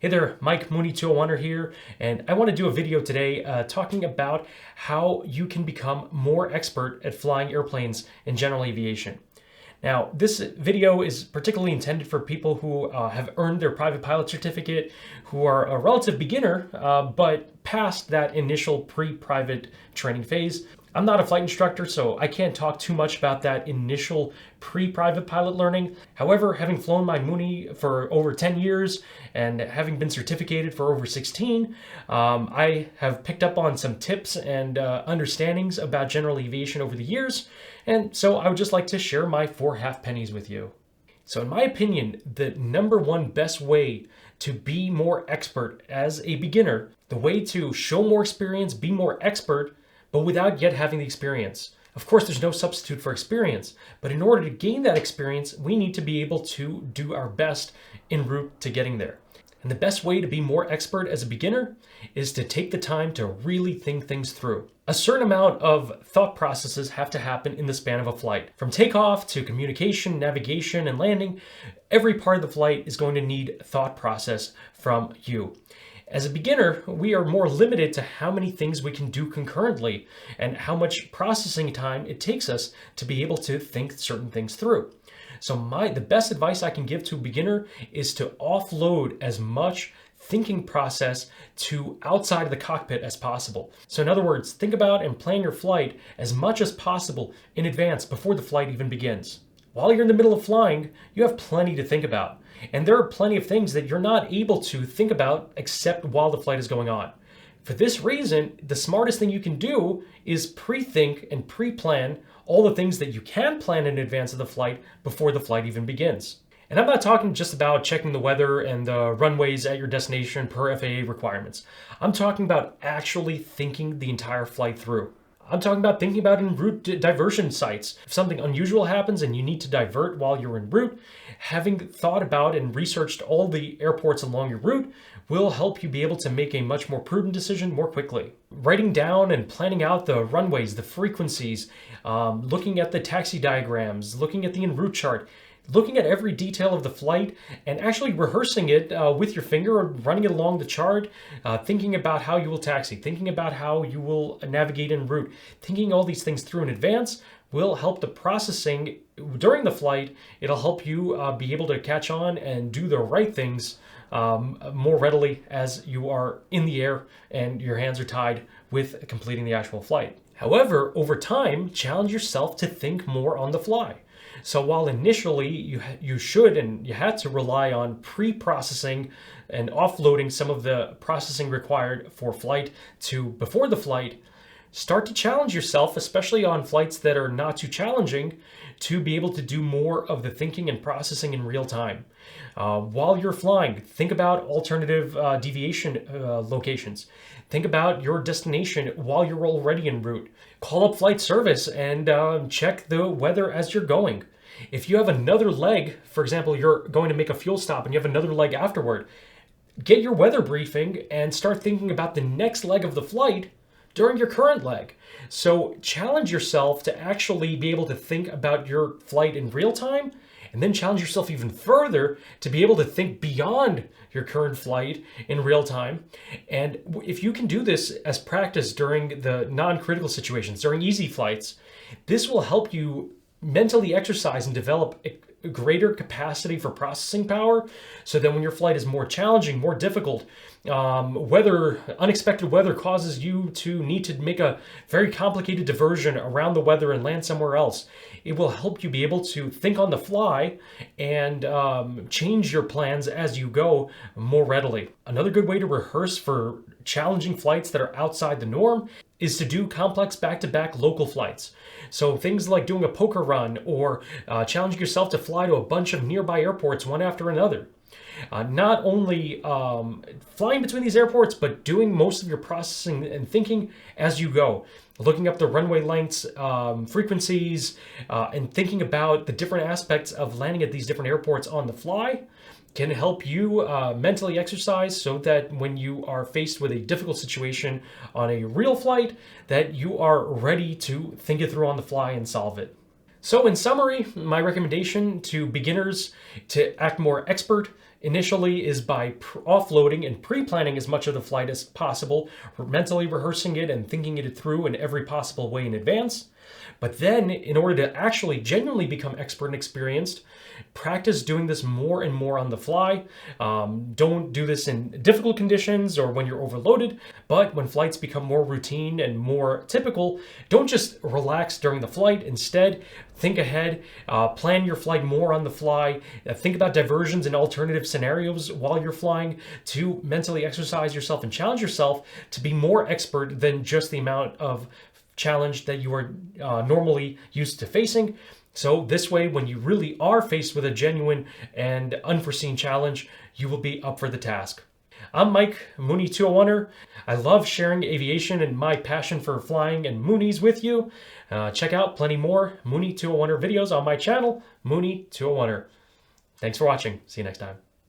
Hey there, Mike Mooney 201er here, and I want to do a video today talking about how you can become more expert at flying airplanes in general aviation. Now, this video is particularly intended for people who have earned their private pilot certificate, who are a relative beginner, but past that initial pre-private training phase. I'm not a flight instructor, so I can't talk too much about that initial pre-private pilot learning. However, having flown my Mooney for over 10 years and having been certificated for over 16, I have picked up on some tips and understandings about general aviation over the years, and so I would just like to share my 4 half pennies with you. So in my opinion, the number one best way to be more expert as a beginner, the way to show more experience, be more expert, but without yet having the experience. Of course, there's no substitute for experience, but in order to gain that experience, we need to be able to do our best en route to getting there. And the best way to be more expert as a beginner is to take the time to really think things through. A certain amount of thought processes have to happen in the span of a flight. From takeoff to communication, navigation, and landing, every part of the flight is going to need thought process from you. As a beginner, we are more limited to how many things we can do concurrently and how much processing time it takes us to be able to think certain things through. So the best advice I can give to a beginner is to offload as much thinking process to outside of the cockpit as possible. So in other words, think about and plan your flight as much as possible in advance before the flight even begins. While you're in the middle of flying, you have plenty to think about. And there are plenty of things that you're not able to think about except while the flight is going on. For this reason, the smartest thing you can do is pre-think and pre-plan all the things that you can plan in advance of the flight before the flight even begins. And I'm not talking just about checking the weather and the runways at your destination per FAA requirements. I'm talking about actually thinking the entire flight through. I'm talking about thinking about en route diversion sites. If something unusual happens and you need to divert while you're en route, having thought about and researched all the airports along your route will help you be able to make a much more prudent decision more quickly. Writing down and planning out the runways, the frequencies, looking at the taxi diagrams, looking at the en route chart, looking at every detail of the flight and actually rehearsing it with your finger or running it along the chart, thinking about how you will taxi, thinking about how you will navigate en route, thinking all these things through in advance will help the processing during the flight. It'll help you be able to catch on and do the right things more readily as you are in the air and your hands are tied with completing the actual flight. However, over time, challenge yourself to think more on the fly. So while initially you should and you had to rely on pre-processing and offloading some of the processing required for flight to before the flight, start to challenge yourself, especially on flights that are not too challenging, to be able to do more of the thinking and processing in real time. While you're flying, think about alternative deviation locations. Think about your destination while you're already en route. Call up flight service and check the weather as you're going. If you have another leg, for example, you're going to make a fuel stop and you have another leg afterward, get your weather briefing and start thinking about the next leg of the flight during your current leg. So challenge yourself to actually be able to think about your flight in real time, and then challenge yourself even further to be able to think beyond your current flight in real time. And if you can do this as practice during the non-critical situations, during easy flights, this will help you mentally exercise and develop a greater capacity for processing power, so that when your flight is more challenging, more difficult, unexpected weather causes you to need to make a very complicated diversion around the weather and land somewhere else, it will help you be able to think on the fly and change your plans as you go more readily. Another good way to rehearse for challenging flights that are outside the norm is to do complex back-to-back local flights. So things like doing a poker run or challenging yourself to fly to a bunch of nearby airports one after another. Not only flying between these airports, but doing most of your processing and thinking as you go. Looking up the runway lengths, frequencies, and thinking about the different aspects of landing at these different airports on the fly can help you mentally exercise so that when you are faced with a difficult situation on a real flight, that you are ready to think it through on the fly and solve it. So in summary, my recommendation to beginners to act more expert initially is by offloading and pre-planning as much of the flight as possible, mentally rehearsing it and thinking it through in every possible way in advance. But then, in order to actually genuinely become expert and experienced, practice doing this more and more on the fly. Don't do this in difficult conditions or when you're overloaded, but when flights become more routine and more typical, don't just relax during the flight. Instead, think ahead, plan your flight more on the fly, think about diversions and alternative scenarios while you're flying to mentally exercise yourself and challenge yourself to be more expert than just the amount of challenge that you are normally used to facing. So this way, when you really are faced with a genuine and unforeseen challenge, you will be up for the task. I'm Mike, Mooney 201er. I love sharing aviation and my passion for flying and Moonies with you. Check out plenty more Mooney 201er videos on my channel, Mooney 201er. Thanks for watching. See you next time.